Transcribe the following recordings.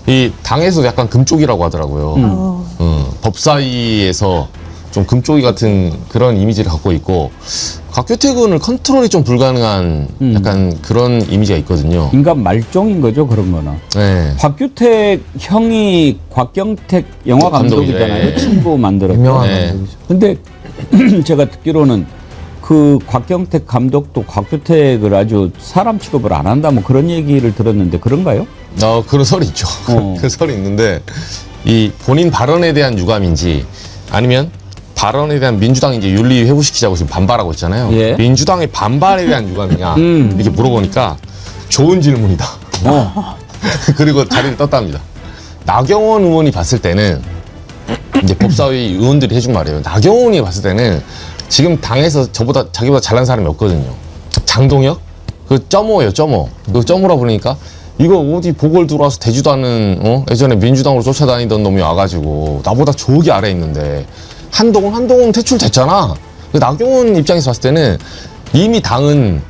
이 당에서 약간 금쪽이라고 하더라고요. 법사위에서 좀 금쪽이 같은 그런 이미지를 갖고 있고 곽규택은 컨트롤이 좀 불가능한 약간 그런 이미지가 있거든요. 인간 말종인 거죠, 그런 거는. 네. 곽규택 형이 곽경택 영화 감독이잖아요. 네. 친구 만들었죠. 유명한 네. 감독이죠. 근데 제가 듣기로는 그 곽경택 감독도 곽규택을 아주 사람 취급을 안 한다 뭐 그런 얘기를 들었는데 그런가요? 그런 설이 있죠. 그 설이 있는데 이 본인 발언에 대한 유감인지 아니면 발언에 대한 민주당 이제 윤리 회부시키자고 지금 반발하고 있잖아요. 예. 민주당의 반발에 대한 유감이냐 이렇게 물어보니까 좋은 질문이다. 그리고 자리를 떴답니다. 나경원 의원이 봤을 때는 이제 법사위 의원들이 해준 말이에요. 나경원 의원이 봤을 때는 지금 당에서 자기보다 잘난 사람이 없거든요. 장동혁? 그 점오예요, 점오. 그 점오라 부르니까 이거 어디 보궐 들어와서 되지도 않은 예전에 민주당으로 쫓아다니던 놈이 와가지고 나보다 저기 아래에 있는데 한동훈 퇴출됐잖아. 나경원 입장에서 봤을 때는 이미 당은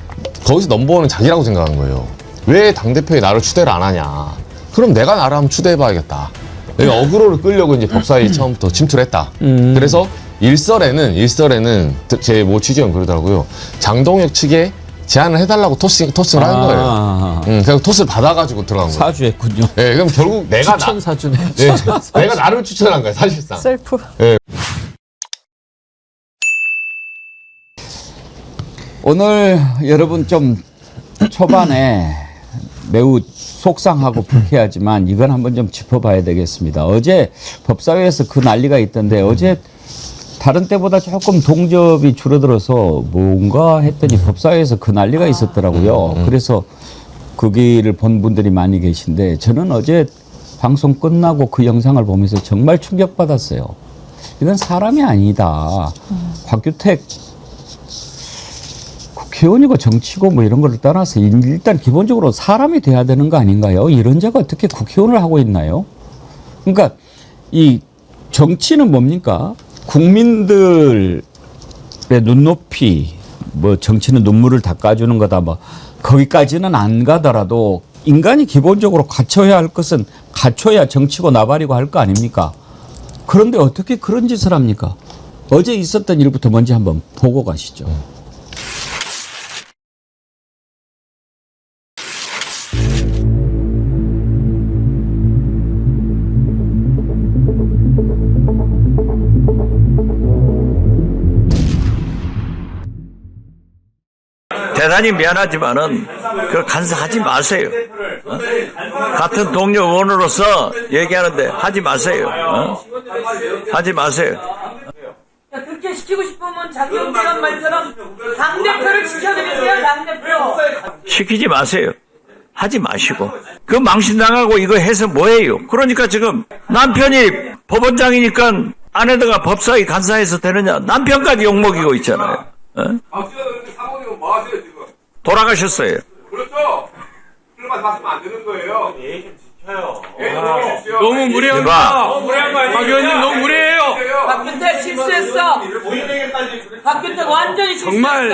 거기서 넘버원은 자기라고 생각한 거예요. 왜 당대표에 나를 추대를 안 하냐. 그럼 내가 나를 한번 추대해봐야겠다. 내가 어그로를 끌려고 이제 법사위 처음부터 침투를 했다. 그래서 일설에는 제 모 취재원 그러더라고요. 장동혁 측에 제안을 해달라고 토스를 하는 거예요. 그래서 토스를 받아가지고 들어간 거예요. 사주했군요. 네, 그럼 결국 내가 추천 사주네. 내가 나를 추천한 거야, 사실상. 셀프. 오늘 여러분 좀 초반에 매우 속상하고 불쾌하지만 이건 한번 좀 짚어봐야 되겠습니다. 어제 법사위에서 그 난리가 있던데 어제 다른 때보다 조금 동접이 줄어들어서 뭔가 했더니 법사위에서 그 난리가 있었더라고요. 그래서 거기를 본 분들이 많이 계신데 저는 어제 방송 끝나고 그 영상을 보면서 정말 충격받았어요. 이건 사람이 아니다. 곽규택 국회의원이고 정치고 뭐 이런 걸 떠나서 일단 기본적으로 사람이 돼야 되는 거 아닌가요? 이런 자가 어떻게 국회의원을 하고 있나요? 그러니까 이 정치는 뭡니까? 국민들의 눈높이, 뭐 정치는 눈물을 닦아주는 거다, 뭐 거기까지는 안 가더라도 인간이 기본적으로 갖춰야 할 것은 갖춰야 정치고 나발이고 할 거 아닙니까? 그런데 어떻게 그런 짓을 합니까? 어제 있었던 일부터 먼저 한번 보고 가시죠. 대단히 미안하지만은 그 간사하지 마세요. 같은 동료 의원으로서 얘기하는데 하지 마세요. 하지 마세요. 그렇게 시키고 싶으면 장경태란 말처럼 당대표를 지켜드리세요. 당대표. 시키지 마세요. 하지 마시고. 그 망신당하고 이거 해서 뭐예요? 그러니까 지금 남편이 법원장이니까 아내가 법사위 간사해서 되느냐. 남편까지 욕먹이고 있잖아요. 사모님은 뭐 하세요, 지금? 돌아가셨어요. 그렇죠? 그런 말씀 하시면 안 되는 거예요. 예의 좀 지켜요. 예의 좀 지키십시오. 너무 무례합니다. 너무 무례한 거 아니에요? 박 의원님 너무 무례해요. 박균택 실수했어. 박균택 완전히 실수했어. 정말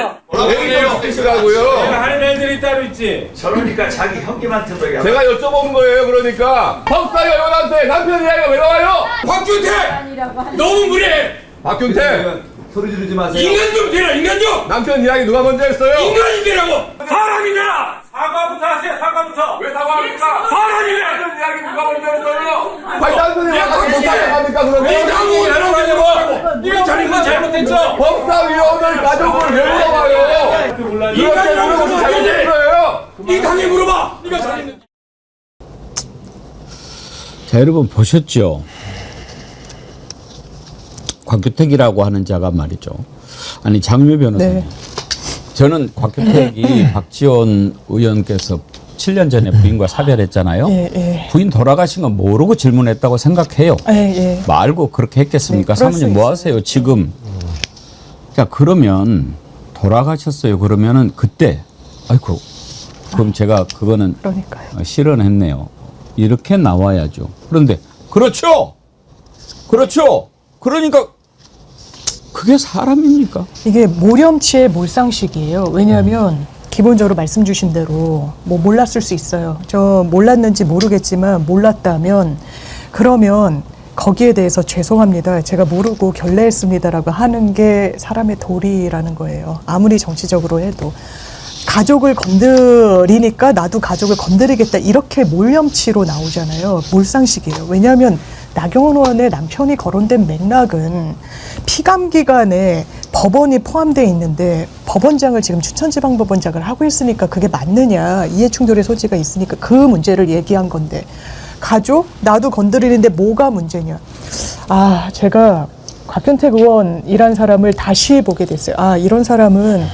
예의 좀 지키시라고요. 할 말들이 따로 있지. 저러니까 자기 형님한테도 얘기하고. 제가 여쭤본 거예요, 그러니까. 법사위 의원한테 남편 이야기가 왜 나와요? 박균택! 너무 무례해. 박균태, 소리 지르지 마세요. 인간 좀 되라, 인간 좀! 남편 이야기 누가 먼저 했어요? 인간이 되라고! 사람이 되라! 사과부터 하세요, 사과부터! 왜 사과합니까? 사람이 돼! 남편 이야기 누가 먼저 했어요? 아니, 남편이 나가서 못하게 합니까, 그러면? 이 당국을 열어가지고! 네가 자리만 잘못했죠? 법사위원을 가족을 왜 물어봐요? 인간이 물어보면 하는 잘못된 거예요? 이 당에 물어봐! 네가 잘했는지. 자, 여러분 보셨죠? 곽규택이라고 하는 자가 말이죠. 아니 장미 변호사님. 네. 저는 곽규택이 박지원 의원께서 7년 전에 부인과 사별했잖아요. 예, 예. 부인 돌아가신 건 모르고 질문했다고 생각해요. 예, 예. 뭐 알고 그렇게 했겠습니까? 네, 그럴 수 사모님 뭐 있어요. 하세요 지금? 자 그러면 돌아가셨어요. 그러면은 그때 아이고 그럼 제가 그거는 그러니까요. 실언했네요. 이렇게 나와야죠. 그런데 그렇죠. 그러니까 그게 사람입니까? 이게 모렴치의 몰상식이에요. 왜냐하면 기본적으로 말씀 주신 대로 뭐 몰랐을 수 있어요. 저 몰랐는지 모르겠지만 몰랐다면 그러면 거기에 대해서 죄송합니다. 제가 모르고 결례했습니다라고 하는 게 사람의 도리라는 거예요. 아무리 정치적으로 해도. 가족을 건드리니까 나도 가족을 건드리겠다 이렇게 몰염치로 나오잖아요. 몰상식이에요. 왜냐하면 나경원 의원의 남편이 거론된 맥락은 피감기관에 법원이 포함되어 있는데 법원장을 지금 춘천지방법원장을 하고 있으니까 그게 맞느냐 이해충돌의 소지가 있으니까 그 문제를 얘기한 건데 가족? 나도 건드리는데 뭐가 문제냐. 아 제가 곽균택 의원이란 사람을 다시 보게 됐어요. 아 이런 사람은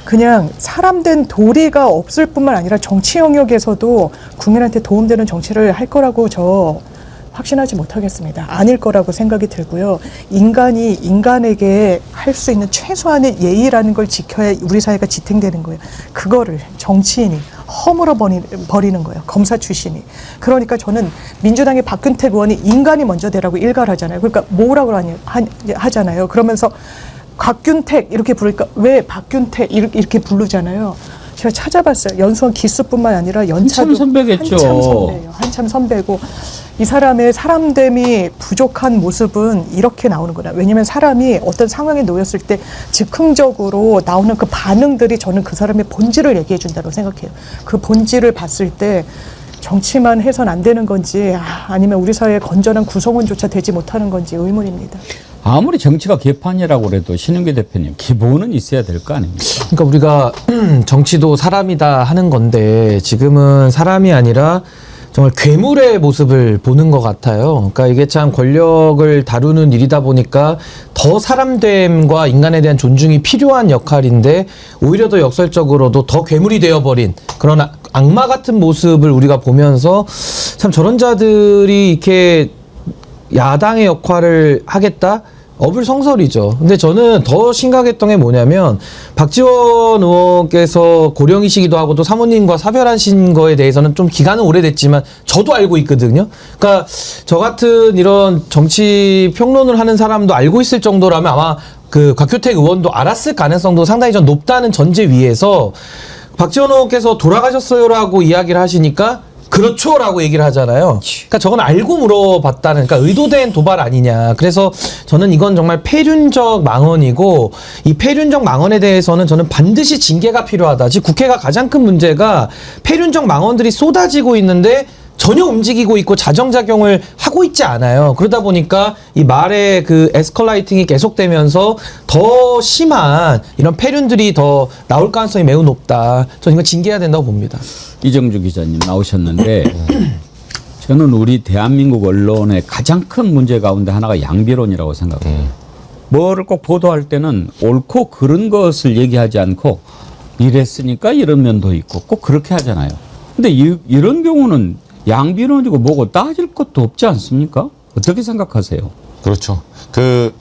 그냥 사람된 도리가 없을 뿐만 아니라 정치 영역에서도 국민한테 도움되는 정치를 할 거라고 저 확신하지 못하겠습니다. 아닐 거라고 생각이 들고요. 인간이 인간에게 할 수 있는 최소한의 예의라는 걸 지켜야 우리 사회가 지탱되는 거예요. 그거를 정치인이 허물어 버리는 거예요. 검사 출신이. 그러니까 저는 민주당의 박균택 의원이 인간이 먼저 되라고 일갈하잖아요. 그러니까 뭐라고 하잖아요. 그러면서 곽균택 이렇게 부르니까 왜 박균택 이렇게 부르잖아요. 제가 찾아봤어요. 연수원 기수뿐만 아니라 연차도 한참 선배겠죠. 한참 선배예요. 한참 선배고 이 사람의 사람됨이 부족한 모습은 이렇게 나오는 거다. 왜냐하면 사람이 어떤 상황에 놓였을 때 즉흥적으로 나오는 그 반응들이 저는 그 사람의 본질을 얘기해 준다고 생각해요. 그 본질을 봤을 때 정치만 해선 안 되는 건지 아니면 우리 사회의 건전한 구성원조차 되지 못하는 건지 의문입니다. 아무리 정치가 개판이라고 그래도 신은규 대표님 기본은 있어야 될 거 아닙니까? 그러니까 우리가 정치도 사람이다 하는 건데 지금은 사람이 아니라 정말 괴물의 모습을 보는 것 같아요. 그러니까 이게 참 권력을 다루는 일이다 보니까 더 사람됨과 인간에 대한 존중이 필요한 역할인데 오히려 더 역설적으로도 더 괴물이 되어버린 그런 악마 같은 모습을 우리가 보면서 참 저런 자들이 이렇게 야당의 역할을 하겠다? 어불성설이죠. 근데 저는 더 심각했던 게 뭐냐면 박지원 의원께서 고령이시기도 하고 또 사모님과 사별하신 거에 대해서는 좀 기간은 오래됐지만 저도 알고 있거든요. 그러니까 저 같은 이런 정치 평론을 하는 사람도 알고 있을 정도라면 아마 그 곽규택 의원도 알았을 가능성도 상당히 좀 높다는 전제 위에서 박지원 의원께서 돌아가셨어요라고 이야기를 하시니까 그렇죠라고 얘기를 하잖아요. 그러니까 저건 알고 물어봤다는, 그러니까 의도된 도발 아니냐. 그래서 저는 이건 정말 폐륜적 망언이고 이 폐륜적 망언에 대해서는 저는 반드시 징계가 필요하다. 즉 국회가 가장 큰 문제가 폐륜적 망언들이 쏟아지고 있는데 전혀 움직이고 있고 자정작용을 하고 있지 않아요. 그러다 보니까 이 말의 그 에스컬레이팅이 계속되면서 더 심한 이런 폐륜들이 더 나올 가능성이 매우 높다. 저는 이거 징계해야 된다고 봅니다. 이정주 기자님 나오셨는데 저는 우리 대한민국 언론의 가장 큰 문제 가운데 하나가 양비론이라고 생각해요. 뭐를 꼭 보도할 때는 옳고 그른 것을 얘기하지 않고 이랬으니까 이런 면도 있고 꼭 그렇게 하잖아요. 근데 이런 경우는 양비론이고 뭐고 따질 것도 없지 않습니까? 어떻게 생각하세요? 그렇죠. 그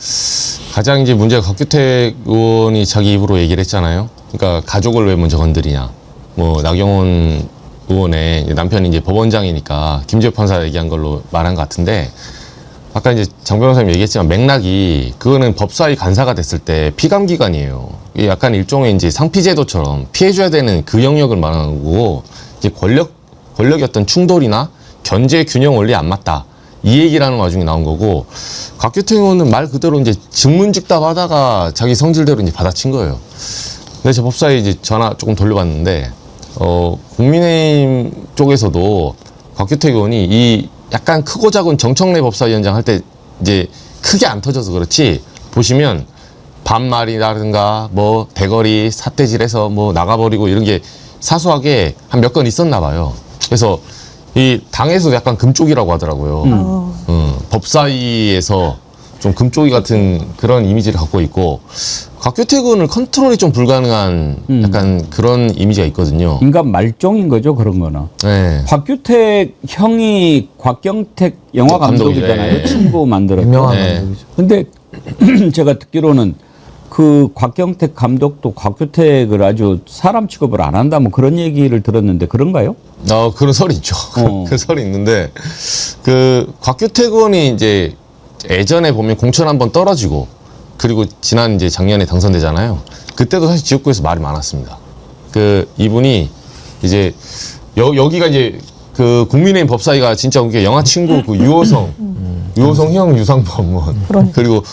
가장 이제 문제가 곽규택 의원이 자기 입으로 얘기를 했잖아요. 그러니까 가족을 왜 먼저 건드리냐. 뭐 나경원 의원의 남편이 이제 법원장이니까 김재호 판사 얘기한 걸로 말한 것 같은데 아까 이제 장 변호사님 얘기했지만 맥락이 그거는 법사위 간사가 됐을 때 피감기관이에요. 이게 약간 일종의 이제 상피제도처럼 피해줘야 되는 그 영역을 말하는 거고 이제 권력의 어떤 충돌이나 견제 균형 원리 안 맞다. 이 얘기라는 와중에 나온 거고 곽규택 의원은 말 그대로 이제 증문즉답하다가 자기 성질대로 이제 받아친 거예요. 근데 저 법사위 이제 전화 조금 돌려봤는데 국민의힘 쪽에서도 곽규택 의원이 이 약간 크고 작은 정청래 법사위원장 할 때 이제 크게 안 터져서 그렇지 보시면 반말이라든가 뭐 대거리 삿대질해서 뭐 나가버리고 이런 게 사소하게 한 몇 건 있었나 봐요. 그래서 이 당에서도 약간 금쪽이라고 하더라고요. 법사위에서 좀 금쪽이 같은 그런 이미지를 갖고 있고 곽규택 의원을 컨트롤이 좀 불가능한 약간 그런 이미지가 있거든요. 인간 말종인 거죠, 그런 거는. 네. 곽규택 형이 곽경택 영화 감독이잖아요. 네. 친구 만들었고. 유명한 네. 감독이죠. 근데 제가 듣기로는 그 곽경택 감독도 곽규택을 아주 사람 취급을 안 한다 뭐 그런 얘기를 들었는데 그런가요? 그런 설이 있죠. 그 설이 있는데 그 곽규택 의원이 이제 예전에 보면 공천 한번 떨어지고 그리고 지난 이제 작년에 당선되잖아요. 그때도 사실 지역구에서 말이 많았습니다. 그 이분이 이제 여기가 이제 그 국민의힘 법사위가 진짜 웃겨 영화 친구 그 유호성 형 유상범원 그리고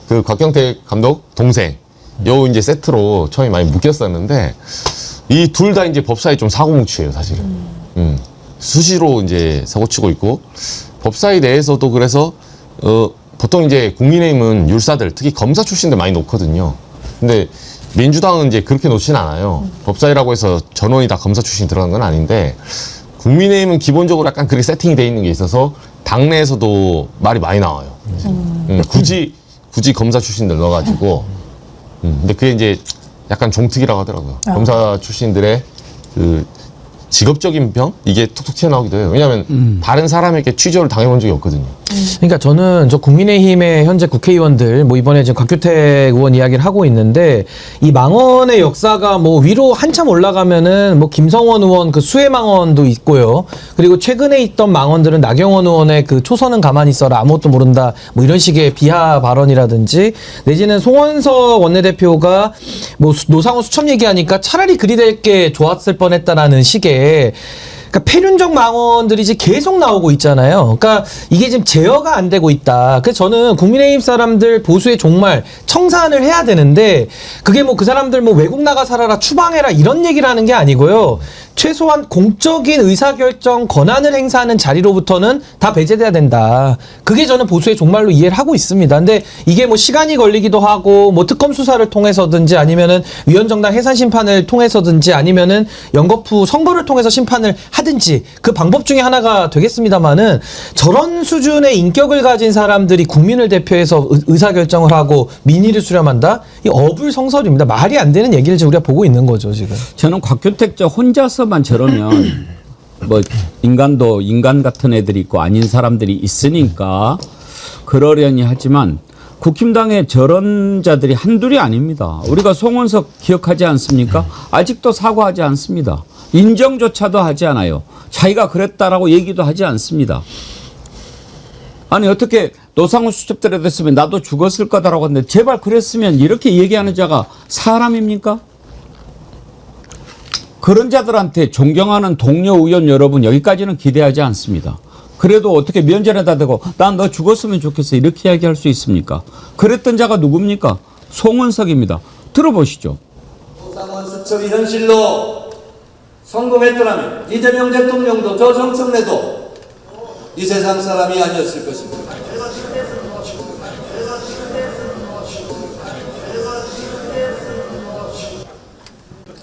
곽경태 감독 동생 요 이제 세트로 처음에 많이 묶였었는데 이 둘 다 이제 법사위 좀 사고뭉치예요 사실은. 수시로 이제 사고치고 있고 법사위 내에서도 그래서 보통 이제 국민의힘은 율사들 특히 검사 출신들 많이 놓거든요. 근데 민주당은 이제 그렇게 놓진 않아요. 법사위라고 해서 전원이 다 검사 출신 들어간 건 아닌데 국민의힘은 기본적으로 약간 그렇게 세팅이 돼 있는 게 있어서 당내에서도 말이 많이 나와요. 굳이 검사 출신들 넣어가지고 근데 그게 이제 약간 종특이라고 하더라고요. 검사 출신들의 그 직업적인 병? 이게 툭툭 튀어나오기도 해요. 왜냐하면 다른 사람에게 취조를 당해본 적이 없거든요. 그러니까 저는 저 국민의힘의 현재 국회의원들 뭐 이번에 지금 곽규택 의원 이야기를 하고 있는데 이 망언의 역사가 뭐 위로 한참 올라가면은 뭐 김성원 의원 그 수해 망언도 있고요. 그리고 최근에 있던 망언들은 나경원 의원의 그 초선은 가만히 있어라 아무것도 모른다 뭐 이런 식의 비하 발언이라든지 내지는 송원석 원내대표가 뭐 노상호 수첩 얘기하니까 차라리 그리 될 게 좋았을 뻔했다라는 식의 그러니까 폐륜적 망언들이 이제 계속 나오고 있잖아요. 그러니까 이게 지금 제어가 안 되고 있다. 그래서 저는 국민의힘 사람들 보수에 정말 청산을 해야 되는데 그게 뭐 그 사람들 뭐 외국 나가 살아라 추방해라 이런 얘기를 하는 게 아니고요. 최소한 공적인 의사결정 권한을 행사하는 자리로부터는 다 배제돼야 된다. 그게 저는 보수에 정말로 이해를 하고 있습니다. 근데 이게 뭐 시간이 걸리기도 하고 뭐 특검 수사를 통해서든지 아니면은 위원정당 해산 심판을 통해서든지 아니면은 연거푸 선거를 통해서 심판을 하든지 그 방법 중에 하나가 되겠습니다만은 저런 수준의 인격을 가진 사람들이 국민을 대표해서 의사결정을 하고 민의를 수렴한다? 이 어불성설입니다. 말이 안 되는 얘기를 지금 우리가 보고 있는 거죠, 지금. 저는 곽규택 저 혼자서만 저러면 뭐 인간도 인간 같은 애들이 있고 아닌 사람들이 있으니까 그러려니 하지만 국힘당에 저런 자들이 한둘이 아닙니다. 우리가 송원석 기억하지 않습니까? 아직도 사과하지 않습니다. 인정조차도 하지 않아요. 자기가 그랬다라고 얘기도 하지 않습니다. 아니 어떻게 노상호 수첩들에 됐으면 나도 죽었을 거다라고 하는데 제발 그랬으면 이렇게 얘기하는 자가 사람입니까? 그런 자들한테 존경하는 동료 의원 여러분 여기까지는 기대하지 않습니다. 그래도 어떻게 면전에다 대고 난 너 죽었으면 좋겠어 이렇게 이야기할 수 있습니까? 그랬던 자가 누굽니까? 송원석입니다. 들어보시죠. 노상원 수첩이 현실로 성공했더라면 이재명 대통령도 저 정청래도 이 세상 사람이 아니었을 것입니다.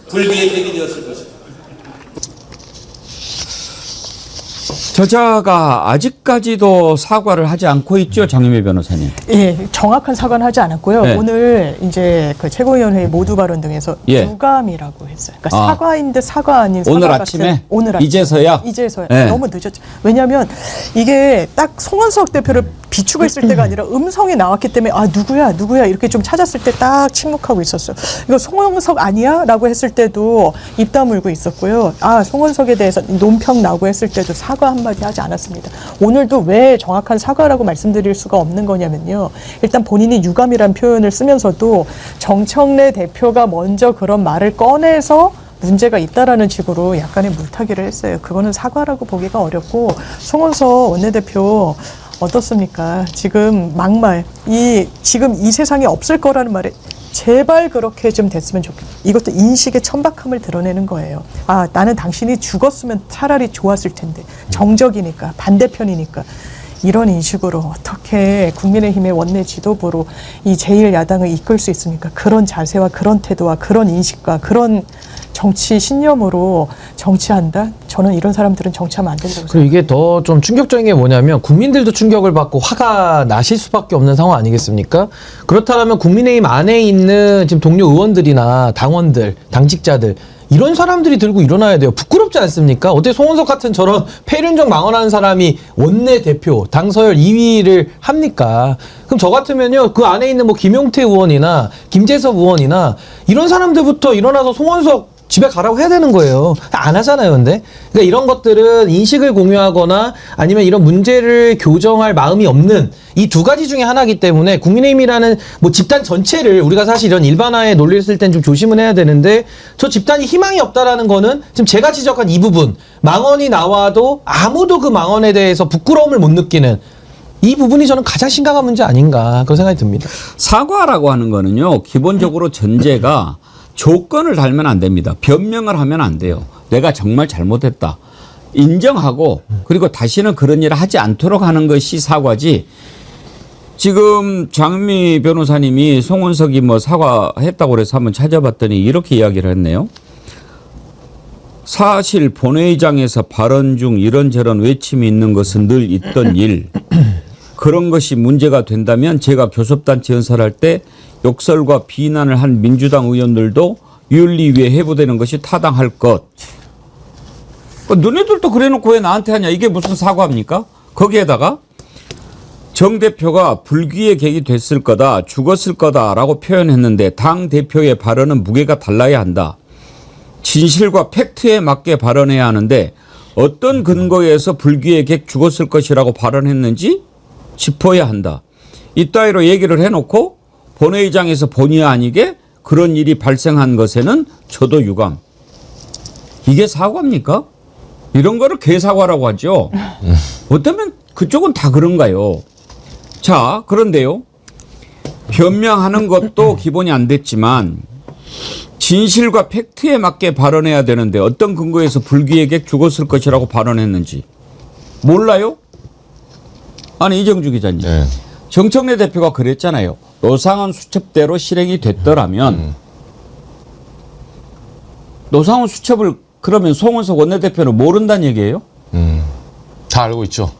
불비의 객이 되었을 것입니다. 저자가 아직까지도 사과를 하지 않고 있죠, 장유미 변호사님. 예, 정확한 사과는 하지 않았고요. 네. 오늘 이제 그 최고위원회 모두 발언 등에서 예. 유감이라고 했어요. 그러니까 사과인데 사과 아닌 사과 오늘 같은, 아침에? 오늘 아침에 이제서야? 이제서야 네. 너무 늦었죠. 왜냐하면 이게 딱 송원석 대표를 비추고 있을 때가 아니라 음성이 나왔기 때문에 아 누구야 이렇게 좀 찾았을 때 딱 침묵하고 있었어요. 이거 송원석 아니야?라고 했을 때도 입 다물고 있었고요. 아 송원석에 대해서 논평 나오고 했을 때도 사과 한마디 하지 않았습니다. 오늘도 왜 정확한 사과라고 말씀드릴 수가 없는 거냐면요. 일단 본인이 유감이란 표현을 쓰면서도 정청래 대표가 먼저 그런 말을 꺼내서 문제가 있다라는 식으로 약간의 물타기를 했어요. 그거는 사과라고 보기가 어렵고 송원석 원내대표 어떻습니까? 지금 막말, 지금 이 세상에 없을 거라는 말에 제발 그렇게 좀 됐으면 좋겠다. 이것도 인식의 천박함을 드러내는 거예요. 아, 나는 당신이 죽었으면 차라리 좋았을 텐데. 정적이니까, 반대편이니까. 이런 인식으로 어떻게 국민의힘의 원내 지도부로 이 제1야당을 이끌 수 있습니까? 그런 자세와 그런 태도와 그런 인식과 그런 정치 신념으로 정치한다? 저는 이런 사람들은 정치하면 안 된다고 그리고 생각합니다. 이게 더 좀 충격적인 게 뭐냐면 국민들도 충격을 받고 화가 나실 수밖에 없는 상황 아니겠습니까? 그렇다면 국민의힘 안에 있는 지금 동료 의원들이나 당원들, 당직자들 이런 사람들이 들고 일어나야 돼요. 부끄럽지 않습니까? 어떻게 송원석 같은 저런 폐륜적 망언하는 사람이 원내대표, 당서열 2위를 합니까? 그럼 저 같으면요, 그 안에 있는 뭐 김용태 의원이나 김재섭 의원이나 이런 사람들부터 일어나서 송원석 집에 가라고 해야 되는 거예요. 안 하잖아요, 근데. 그러니까 이런 것들은 인식을 공유하거나 아니면 이런 문제를 교정할 마음이 없는 이 두 가지 중에 하나이기 때문에 국민의힘이라는 뭐 집단 전체를 우리가 사실 이런 일반화의 논리를 쓸 땐 좀 조심은 해야 되는데 저 집단이 희망이 없다라는 거는 지금 제가 지적한 이 부분 망언이 나와도 아무도 그 망언에 대해서 부끄러움을 못 느끼는 이 부분이 저는 가장 심각한 문제 아닌가 그런 생각이 듭니다. 사과라고 하는 거는요, 기본적으로 전제가 조건을 달면 안 됩니다. 변명을 하면 안 돼요. 내가 정말 잘못했다. 인정하고 그리고 다시는 그런 일을 하지 않도록 하는 것이 사과지. 지금 장미 변호사님이 송원석이 뭐 사과했다고 그래서 한번 찾아봤더니 이렇게 이야기를 했네요. 사실 본회의장에서 발언 중 이런저런 외침이 있는 것은 늘 있던 일. 그런 것이 문제가 된다면 제가 교섭단체 연설할 때 욕설과 비난을 한 민주당 의원들도 윤리위에 회부되는 것이 타당할 것. 너네들도 그래놓고 왜 나한테 하냐. 이게 무슨 사과입니까? 거기에다가 정 대표가 불귀의 객이 됐을 거다, 죽었을 거다라고 표현했는데 당 대표의 발언은 무게가 달라야 한다. 진실과 팩트에 맞게 발언해야 하는데 어떤 근거에서 불귀의 객 죽었을 것이라고 발언했는지 짚어야 한다. 이따위로 얘기를 해놓고 본회의장에서 본의 아니게 그런 일이 발생한 것에는 저도 유감. 이게 사과입니까? 이런 거를 개사과라고 하죠. 어쩌면 그쪽은 다 그런가요? 자, 그런데요. 변명하는 것도 기본이 안 됐지만 진실과 팩트에 맞게 발언해야 되는데 어떤 근거에서 불귀에게 죽었을 것이라고 발언했는지 몰라요? 아니, 이정주 기자님. 네. 정청래 대표가 그랬잖아요. 노상원 수첩대로 실행이 됐더라면 노상원 수첩을 그러면 송원석 원내대표는 모른다는 얘기예요? 다 알고 있죠.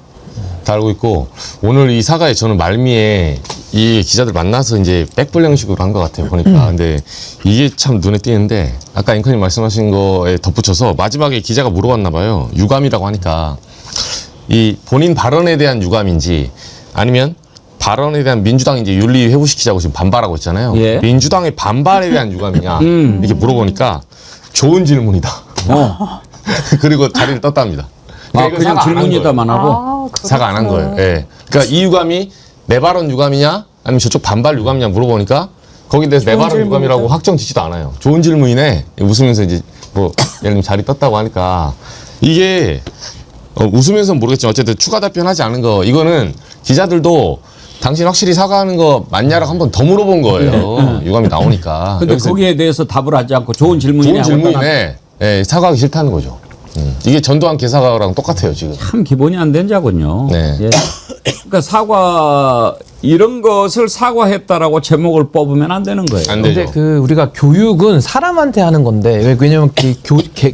다 알고 있고 오늘 이 사과에 저는 말미에 이 기자들 만나서 이제 백불 형식으로 한 것 같아요. 보니까. 근데 이게 참 눈에 띄는데 아까 앵커님 말씀하신 거에 덧붙여서 마지막에 기자가 물어봤나 봐요. 유감이라고 하니까 이 본인 발언에 대한 유감인지 아니면 발언에 대한 민주당이 이제 윤리 회부시키자고 지금 반발하고 있잖아요. 예. 민주당의 반발에 대한 유감이냐 이렇게 물어보니까 좋은 질문이다. 그리고 자리를 떴답니다. 아, 이건 그냥 사과 안한 질문이다만 거예요. 하고. 사과 안 한 거예요. 예. 그러니까 이 유감이 내 발언 유감이냐 아니면 저쪽 반발 유감이냐 물어보니까 거기에 대해서 내 발언 질문이죠. 유감이라고 확정짓지도 않아요. 좋은 질문이네. 웃으면서 이제 뭐 예를 들면 자리 떴다고 하니까 이게 웃으면서는 모르겠지만 어쨌든 추가 답변하지 않은 거 이거는 기자들도 당신 확실히 사과하는 거 맞냐라고 한 번 더 물어본 거예요. 유감이 나오니까. 근데 여기서 거기에 대해서 답을 하지 않고 좋은 질문이네. 좋은 하고 떠나- 질문이네. 예, 사과하기 싫다는 거죠. 이게 전두환 개사과랑 똑같아요 지금. 참 기본이 안 된 자군요. 네. 예. 그러니까 사과 이런 것을 사과했다라고 제목을 뽑으면 안 되는 거예요. 안 되죠. 근데 그 우리가 교육은 사람한테 하는 건데 왜냐면 그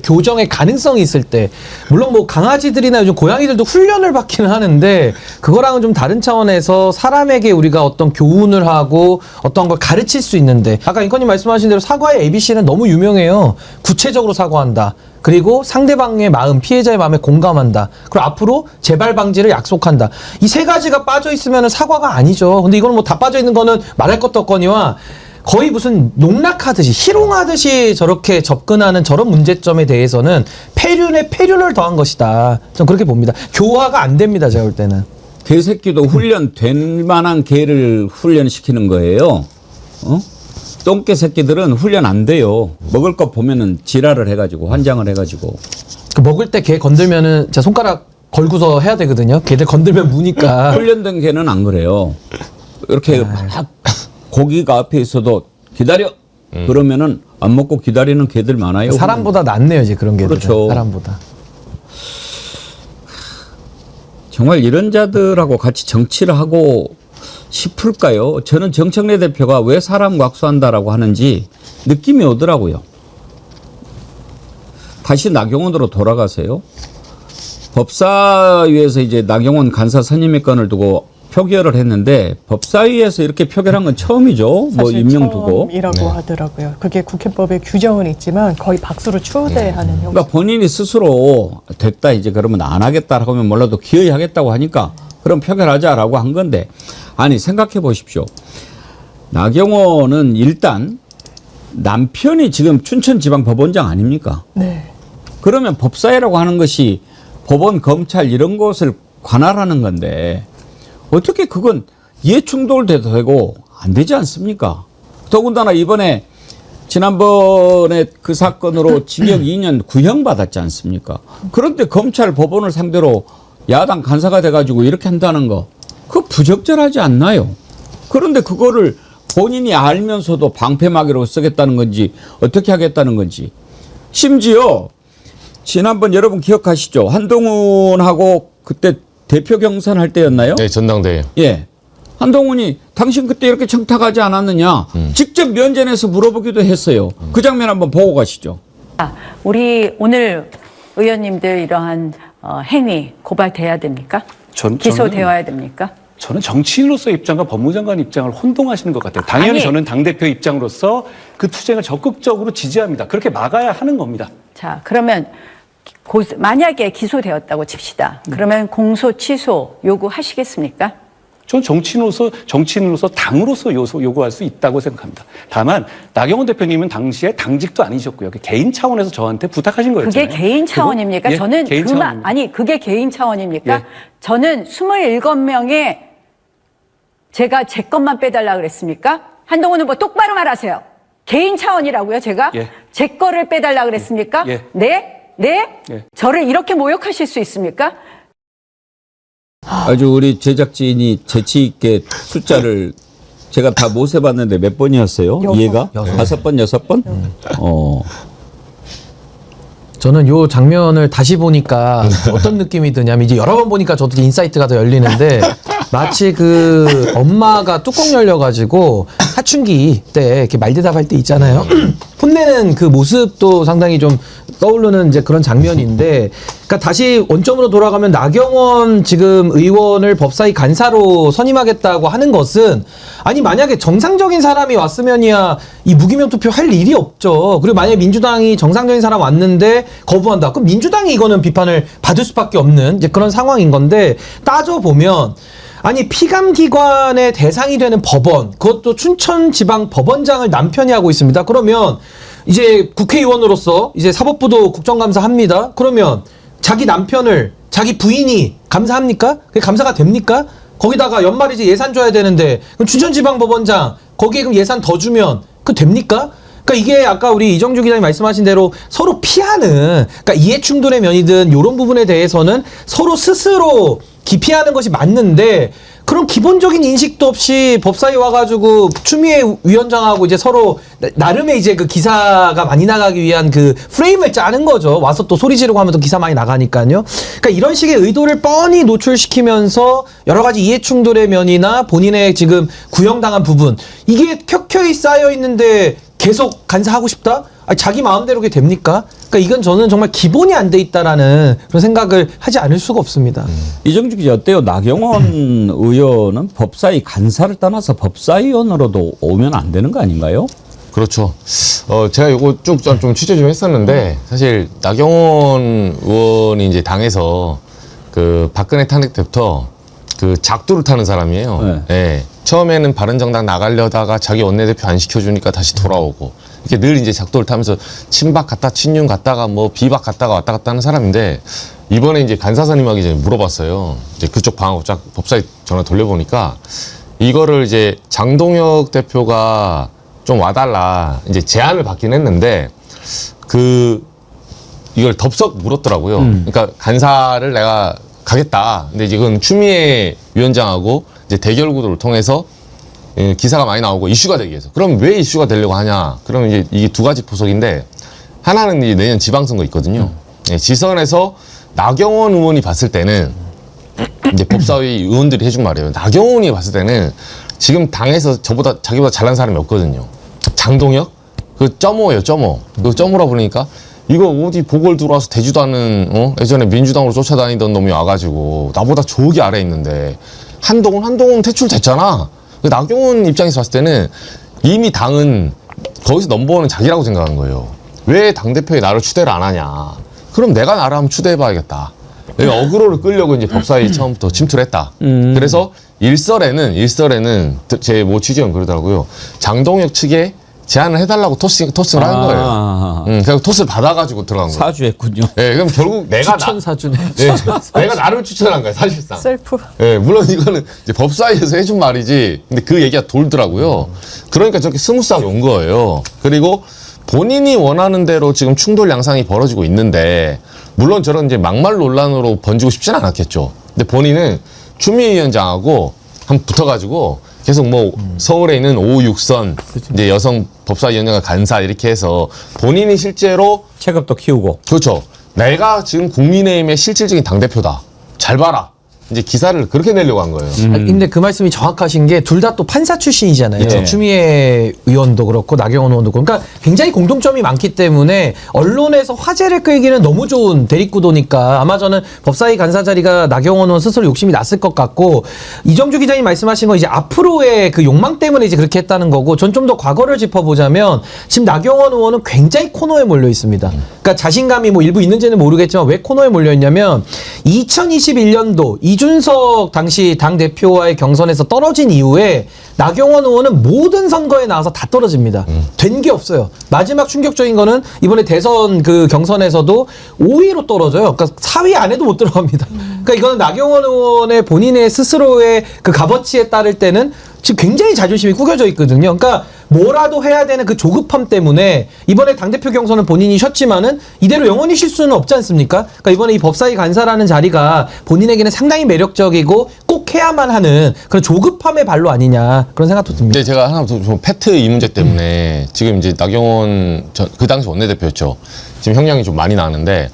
교정의 가능성이 있을 때 물론 뭐 강아지들이나 요즘 고양이들도 훈련을 받기는 하는데 그거랑은 좀 다른 차원에서 사람에게 우리가 어떤 교훈을 하고 어떤 걸 가르칠 수 있는데 아까 앵커님 말씀하신 대로 사과의 ABC는 너무 유명해요. 구체적으로 사과한다. 그리고 상대방의 마음, 피해자의 마음에 공감한다. 그리고 앞으로 재발 방지를 약속한다. 이 세 가지가 빠져 있으면 사과가 아니죠. 근데 이거는 뭐 다 빠져 있는 거는 말할 것도 없거니와 거의 무슨 농락하듯이 희롱하듯이 저렇게 접근하는 저런 문제점에 대해서는 폐륜에 폐륜을 더한 것이다. 전 그렇게 봅니다. 교화가 안 됩니다. 제가 볼 때는. 개새끼도 훈련될 만한 개를 훈련시키는 거예요. 어? 똥개 새끼들은 훈련 안 돼요. 먹을 거 보면은 지랄을 해가지고 환장을 해가지고. 그 먹을 때 개 건들면은 제가 손가락 걸고서 해야 되거든요. 개들 건들면 무니까. 훈련된 개는 안 그래요. 이렇게 막 고기가 앞에 있어도 기다려. 그러면은 안 먹고 기다리는 개들 많아요. 사람보다 낫네요, 이제 그런 개들은. 그렇죠. 사람보다. 정말 이런 자들하고 같이 정치를 하고 싶을까요? 저는 정청래 대표가 왜 사람 곽수한다라고 하는지 느낌이 오더라고요. 다시 나경원으로 돌아가세요. 법사위에서 이제 나경원 간사 선임의 건을 두고 표결을 했는데 법사위에서 이렇게 표결한 건 처음이죠. 뭐 사실 임명 두고. 처음이라고 하더라고요. 그게 국회법에 규정은 있지만 거의 박수로 추대하는 형식. 그러니까 본인이 스스로 됐다 이제 그러면 안 하겠다라고 하면 몰라도 기어이 하겠다고 하니까 그럼 표결하자라고 한 건데 아니 생각해 보십시오. 나경원은 일단 남편이 지금 춘천지방법원장 아닙니까? 네. 그러면 법사위라고 하는 것이 법원, 검찰 이런 곳을 관할하는 건데 어떻게 그건 이해충돌도 되고 안 되지 않습니까? 더군다나 이번에 지난번에 그 사건으로 징역 2년 구형받았지 않습니까? 그런데 검찰, 법원을 상대로 야당 간사가 돼가지고 이렇게 한다는 거 그거 부적절하지 않나요? 그런데 그거를 본인이 알면서도 방패막이라고 쓰겠다는 건지 어떻게 하겠다는 건지 심지어 지난번 여러분 기억하시죠? 한동훈하고 그때 대표 경선할 때였나요? 네, 전당대회. 예. 한동훈이 당신 그때 이렇게 청탁하지 않았느냐 직접 면전에서 물어보기도 했어요. 그 장면 한번 보고 가시죠. 우리 오늘 의원님들 이러한 행위 고발돼야 됩니까? 기소되어야 됩니까? 저는 정치인으로서의 입장과 법무장관 입장을 혼동하시는 것 같아요. 당연히 아니, 저는 당대표 입장으로서 그 투쟁을 적극적으로 지지합니다. 그렇게 막아야 하는 겁니다. 자, 그러면 만약에 기소되었다고 칩시다. 그러면 공소 취소 요구하시겠습니까? 전 정치인으로서 당으로서 요구할 수 있다고 생각합니다. 다만 나경원 대표님은 당시에 당직도 아니셨고요. 개인 차원에서 저한테 부탁하신 거였잖아요. 그게 개인 차원입니까? 예, 저는 개인 차원입니다. 아니 그게 개인 차원입니까? 예. 저는 27명의 제가 제 것만 빼달라 그랬습니까? 한동훈 후보 똑바로 말하세요. 개인 차원이라고요, 제가? 예. 제 거를 빼달라 그랬습니까? 예. 네? 네? 예. 저를 이렇게 모욕하실 수 있습니까? 아주 우리 제작진이 재치 있게 숫자를 제가 다 못 세봤는데 몇 번이었어요? 이해가? 5번, 6번? 저는 요 장면을 다시 보니까 어떤 느낌이 드냐면 이제 여러 번 보니까 저도 인사이트가 더 열리는데 마치 그 엄마가 뚜껑 열려가지고 사춘기 때 이렇게 말대답할 때 있잖아요. 혼내는 그 모습도 상당히 좀 떠오르는 이제 그런 장면인데, 그러니까 다시 원점으로 돌아가면 나경원 지금 의원을 법사위 간사로 선임하겠다고 하는 것은, 아니 만약에 정상적인 사람이 왔으면이야 이 무기명 투표 할 일이 없죠. 그리고 만약에 민주당이 정상적인 사람 왔는데 거부한다, 그럼 민주당이 이거는 비판을 받을 수밖에 없는 이제 그런 상황인 건데, 따져보면 아니 피감기관의 대상이 되는 법원, 그것도 춘천지방법원장을 남편이 하고 있습니다. 그러면 이제 국회의원으로서 이제 사법부도 국정감사합니다. 그러면 자기 남편을 자기 부인이 감사합니까? 그게 감사가 됩니까? 거기다가 연말에 이제 예산 줘야 되는데 그럼 춘천지방법원장 거기에 그럼 예산 더 주면 그 됩니까? 그러니까 이게 아까 우리 이정주 기자님 말씀하신 대로 서로 피하는, 그러니까 이해충돌의 면이든 이런 부분에 대해서는 서로 스스로 기피하는 것이 맞는데, 그런 기본적인 인식도 없이 법사위 와가지고 추미애 위원장하고 이제 서로 나름의 이제 그 기사가 많이 나가기 위한 그 프레임을 짜는 거죠. 와서 또 소리 지르고 하면 또 기사 많이 나가니까요. 그러니까 이런 식의 의도를 뻔히 노출시키면서 여러 가지 이해충돌의 면이나 본인의 지금 구형당한 부분, 이게 켜켜이 쌓여 있는데 계속 간사하고 싶다? 아니, 자기 마음대로 그게 됩니까? 그러니까 이건 저는 정말 기본이 안 돼 있다라는 그런 생각을 하지 않을 수가 없습니다. 이정주 기자 어때요? 나경원 의원은 법사위 간사를 떠나서 법사위원으로도 오면 안 되는 거 아닌가요? 그렇죠. 제가 이거 쭉 좀 취재 좀 했었는데, 사실 나경원 의원이 이제 당에서 그 박근혜 탄핵 때부터 그 작두를 타는 사람이에요. 네. 예. 처음에는 바른정당 나가려다가 자기 원내대표 안 시켜주니까 다시 돌아오고, 이렇게 늘 이제 작두를 타면서 친박 갔다 친윤 갔다가 뭐 비박 갔다가 왔다 갔다 하는 사람인데, 이번에 이제 간사 선임하기 전에 물어봤어요. 이제 그쪽 방하고 쫙 법사위 전화 돌려보니까 이거를 이제 장동혁 대표가 좀 와달라 이제 제안을 받긴 했는데, 이걸 덥석 물었더라고요. 그러니까 간사를 내가 가겠다. 근데 이건 추미애 위원장하고 이제 대결 구도를 통해서 기사가 많이 나오고 이슈가 되기 위해서. 그럼 왜 이슈가 되려고 하냐? 그러면 이제 이게 두 가지 포석인데, 하나는 이제 내년 지방선거 있거든요. 예, 지선에서 나경원 의원이 봤을 때는 이제 법사위 의원들이 해준 말이에요. 나경원이 봤을 때는 지금 당에서 자기보다 잘난 사람이 없거든요. 장동혁? 그 점오예요, 점오. 그 점오라 부르니까 이거 어디 보궐 들어와서 되지도 않은, 예전에 민주당으로 쫓아다니던 놈이 와가지고 나보다 저기 아래에 있는데, 한동훈 퇴출됐잖아. 나경원 입장에서 봤을 때는 이미 당은 거기서 넘버원은 자기라고 생각하는 거예요. 왜 당대표에 나를 추대를 안 하냐. 그럼 내가 나를 한번 추대해봐야겠다. 어그로를 끌려고 이제 법사위 처음부터 침투를 했다. 그래서 일설에는 제 모 취재원 그러더라고요. 장동혁 측에 제안을 해달라고 토스를 하는 거예요. 그래서 토스를 받아가지고 들어간 거예요. 사주했군요. 네, 그럼 결국 내가 추천 사주네. 네, 내가 나를 추천한 거예요, 사실상. 셀프. 네, 물론 이거는 이제 법사위에서 해준 말이지, 근데 그 얘기가 돌더라고요. 그러니까 저렇게 스무스하게 온 거예요. 그리고 본인이 원하는 대로 지금 충돌 양상이 벌어지고 있는데, 물론 저런 이제 막말 논란으로 번지고 싶진 않았겠죠. 근데 본인은 추미애 위원장하고 한번 붙어가지고 계속 뭐 서울에 있는 5, 6선 이제 여성 법사위원장과 간사 이렇게 해서 본인이 실제로 체급도 키우고. 그렇죠. 내가 지금 국민의힘의 실질적인 당대표다. 잘 봐라. 이제 기사를 그렇게 내려고 한 거예요. 아니, 근데 그 말씀이 정확하신 게 둘 다 또 판사 출신이잖아요. 네. 추미애 의원도 그렇고 나경원 의원도 그렇고. 그러니까 굉장히 공통점이 많기 때문에 언론에서 화제를 끌기는 너무 좋은 대립구도니까 아마 저는 법사위 간사 자리가 나경원 의원 스스로 욕심이 났을 것 같고, 이정주 기자님 말씀하신 건 이제 앞으로의 그 욕망 때문에 이제 그렇게 했다는 거고, 전 좀 더 과거를 짚어보자면 지금 나경원 의원은 굉장히 코너에 몰려 있습니다. 그러니까 자신감이 뭐 일부 있는지는 모르겠지만 왜 코너에 몰려 있냐면 2021년도 이준석 당시 당대표와의 경선에서 떨어진 이후에 나경원 의원은 모든 선거에 나와서 다 떨어집니다. 된 게 없어요. 마지막 충격적인 거는 이번에 대선 그 경선에서도 5위로 떨어져요. 그러니까 4위 안에도 못 들어갑니다. 그러니까 이거는 나경원 의원의 본인의 스스로의 그 값어치에 따를 때는 지금 굉장히 자존심이 구겨져 있거든요. 그러니까 뭐라도 해야 되는 그 조급함 때문에 이번에 당대표 경선은 본인이 쉬었지만은 이대로 영원히 쉴 수는 없지 않습니까? 그러니까 이번에 이 법사위 간사라는 자리가 본인에게는 상당히 매력적이고 꼭 해야만 하는 그런 조급함의 발로 아니냐, 그런 생각도 듭니다. 근데 제가 하나 더 좀 팩트 이 문제 때문에 지금 이제 나경원 그 당시 원내대표였죠. 지금 형량이 좀 많이 나는데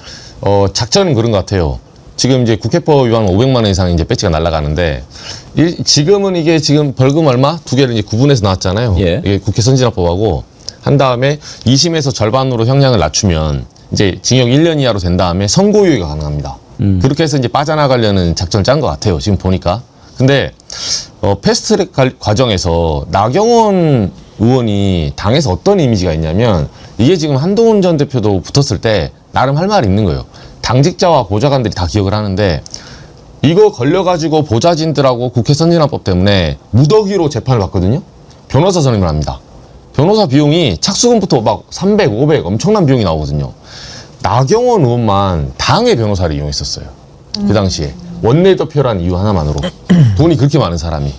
작전은 그런 것 같아요. 지금 이제 국회법 위반 500만 원 이상 이제 배지가 날아가는데 지금은 이게 지금 벌금 얼마 두 개를 이제 구분해서 나왔잖아요. 예. 이게 국회 선진화법하고 한 다음에 2심에서 절반으로 형량을 낮추면 이제 징역 1년 이하로 된 다음에 선고유예가 가능합니다. 그렇게 해서 이제 빠져나가려는 작전을 짠 것 같아요. 지금 보니까. 근데 패스트트랙 과정에서 나경원 의원이 당에서 어떤 이미지가 있냐면, 이게 지금 한동훈 전 대표도 붙었을 때 나름 할 말이 있는 거예요. 당직자와 보좌관들이 다 기억을 하는데, 이거 걸려가지고 보좌진들하고 국회 선진화법 때문에 무더기로 재판을 받거든요. 변호사 선임을 합니다. 변호사 비용이 착수금부터 막 300, 500 엄청난 비용이 나오거든요. 나경원 의원만 당의 변호사를 이용했었어요. 그 당시에. 원내대표라는 이유 하나만으로. 돈이 그렇게 많은 사람이.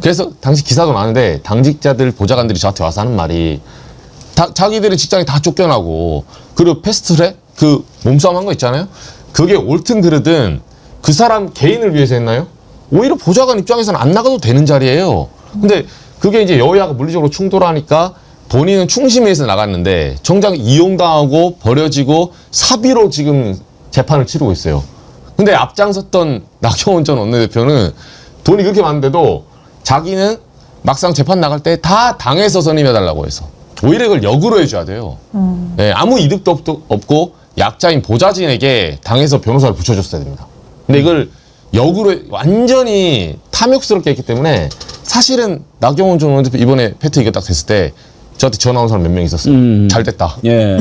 그래서 당시 기사도 많은데 당직자들, 보좌관들이 저한테 와서 하는 말이 자기들의 직장이 다 쫓겨나고, 그리고 패스트트랙 그 몸싸움 한 거 있잖아요. 그게 옳든 그르든 그 사람 개인을 위해서 했나요? 오히려 보좌관 입장에서는 안 나가도 되는 자리예요. 근데 그게 이제 여야가 물리적으로 충돌하니까 본인은 충심해서 나갔는데 정작 이용당하고 버려지고 사비로 지금 재판을 치르고 있어요. 근데 앞장섰던 나경원 전 원내대표는 돈이 그렇게 많은데도 자기는 막상 재판 나갈 때 다 당에서 선임해달라고 해서 오히려 이걸 역으로 해줘야 돼요. 네, 아무 이득도 없고 약자인 보좌진에게 당에서 변호사를 붙여줬어야 됩니다. 근데 이걸 역으로 완전히 탐욕스럽게 했기 때문에, 사실은 나경원 전 원내대표 이번에 패트 이거 딱 됐을 때 저한테 전화 온 사람 몇 명 있었어요. 잘 됐다. 예.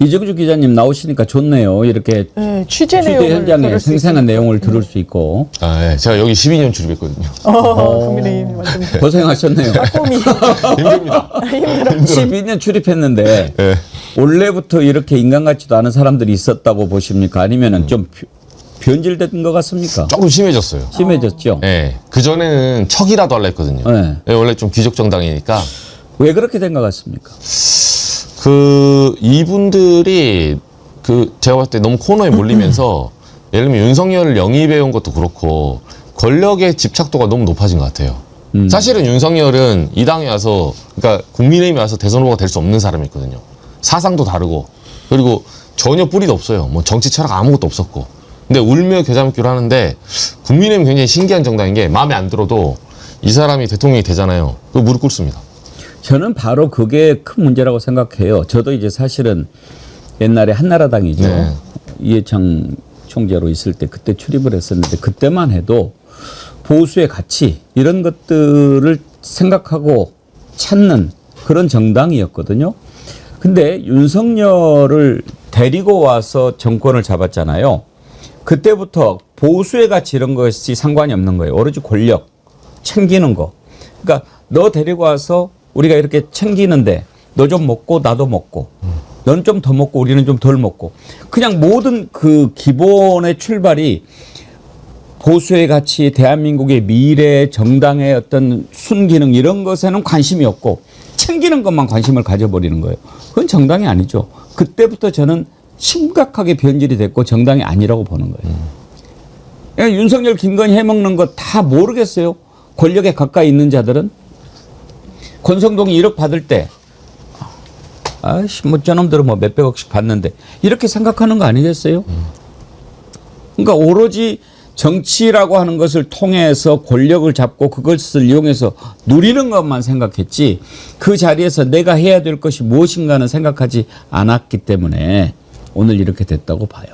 이정주 기자님 나오시니까 좋네요. 이렇게 네, 취재 취재 내용을 현장에 들을 수 생생한 있으니까. 내용을 들을 수 있고. 아, 네. 제가 여기 12년 출입했거든요. 국민의힘 완전 고생하셨네요. 꿈이 힘듭니다. 12년 출입했는데 네. 원래부터 이렇게 인간 같지도 않은 사람들이 있었다고 보십니까? 아니면은 좀 변질된 것 같습니까? 조금 심해졌어요. 심해졌죠. 네. 그전에는 척이라도 할라 했거든요. 네. 네, 원래 좀 귀족 정당이니까. 왜 그렇게 된 것 같습니까? 이분들이 제가 봤을 때 너무 코너에 몰리면서 예를 들면 윤석열을 영입해온 것도 그렇고 권력의 집착도가 너무 높아진 것 같아요. 사실은 윤석열은 이 당에 와서, 그러니까 국민의힘에 와서 대선 후보가 될 수 없는 사람이거든요. 사상도 다르고, 그리고 전혀 뿌리도 없어요. 뭐 정치 철학 아무것도 없었고. 근데 울며 겨자 먹기로 하는데, 국민의힘은 굉장히 신기한 정당인 게 마음에 안 들어도 이 사람이 대통령이 되잖아요. 그 무릎 꿇습니다. 저는 바로 그게 큰 문제라고 생각해요. 저도 이제 사실은 옛날에 한나라당이죠. 네. 이해창 총재로 있을 때 그때 출입을 했었는데, 그때만 해도 보수의 가치 이런 것들을 생각하고 찾는 그런 정당이었거든요. 근데 윤석열을 데리고 와서 정권을 잡았잖아요. 그때부터 보수의 가치 이런 것이 상관이 없는 거예요. 오로지 권력 챙기는 거. 그러니까 너 데리고 와서 우리가 이렇게 챙기는데 너 좀 먹고 나도 먹고 넌 좀 더 먹고 우리는 좀 덜 먹고 그냥 모든 그 기본의 출발이 보수의 가치, 대한민국의 미래, 정당의 어떤 순기능 이런 것에는 관심이 없고 챙기는 것만 관심을 가져버리는 거예요. 그건 정당이 아니죠. 그때부터 저는 심각하게 변질이 됐고 정당이 아니라고 보는 거예요. 윤석열, 김건희 해먹는 거 다 모르겠어요. 권력에 가까이 있는 자들은. 권성동이 1억 받을 때 아이씨 뭐 저놈들은 뭐 몇백억씩 받는데 이렇게 생각하는 거 아니겠어요? 그러니까 오로지 정치라고 하는 것을 통해서 권력을 잡고 그것을 이용해서 누리는 것만 생각했지 그 자리에서 내가 해야 될 것이 무엇인가는 생각하지 않았기 때문에 오늘 이렇게 됐다고 봐요.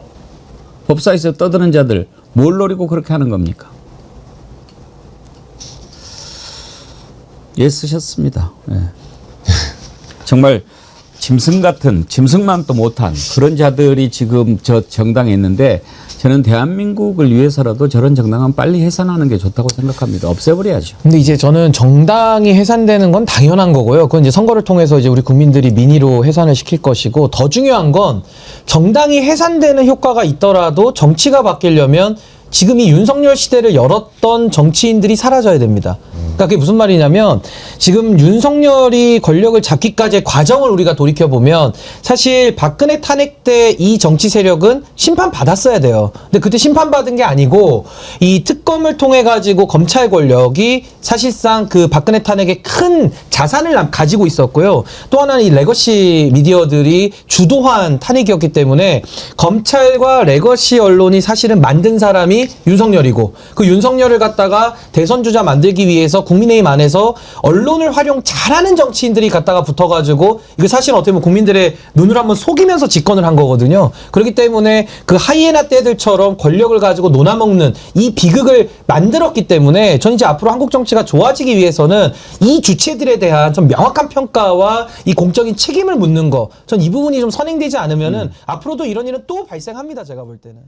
법사에서 떠드는 자들 뭘 노리고 그렇게 하는 겁니까? 애쓰셨습니다. 네. 정말 짐승 같은 짐승만 또 못한 그런 자들이 지금 저 정당에 있는데 저는 대한민국을 위해서라도 저런 정당은 빨리 해산하는 게 좋다고 생각합니다. 없애버려야죠. 근데 이제 저는 정당이 해산되는 건 당연한 거고요. 그건 이제 선거를 통해서 이제 우리 국민들이 민의로 해산을 시킬 것이고 더 중요한 건 정당이 해산되는 효과가 있더라도 정치가 바뀌려면 지금 이 윤석열 시대를 열었던 정치인들이 사라져야 됩니다. 그러니까 그게 무슨 말이냐면 지금 윤석열이 권력을 잡기까지의 과정을 우리가 돌이켜보면 사실 박근혜 탄핵 때 이 정치 세력은 심판받았어야 돼요. 근데 그때 심판받은 게 아니고 이 특검을 통해 가지고 검찰 권력이 사실상 그 박근혜 탄핵에 큰 자산을 가지고 있었고요. 또 하나는 이 레거시 미디어들이 주도한 탄핵이었기 때문에 검찰과 레거시 언론이 사실은 만든 사람이 윤석열이고 그 윤석열을 갖다가 대선 주자 만들기 위해서 국민의힘 안에서 언론을 활용 잘하는 정치인들이 갖다가 붙어가지고 이거 사실 어떻게 보면 국민들의 눈을 한번 속이면서 집권을 한 거거든요. 그렇기 때문에 그 하이에나 떼들처럼 권력을 가지고 논아먹는 이 비극을 만들었기 때문에 저는 이제 앞으로 한국 정치가 좋아지기 위해서는 이 주체들에 대한 좀 명확한 평가와 이 공적인 책임을 묻는 거 전 이 부분이 좀 선행되지 않으면은 앞으로도 이런 일은 또 발생합니다. 제가 볼 때는.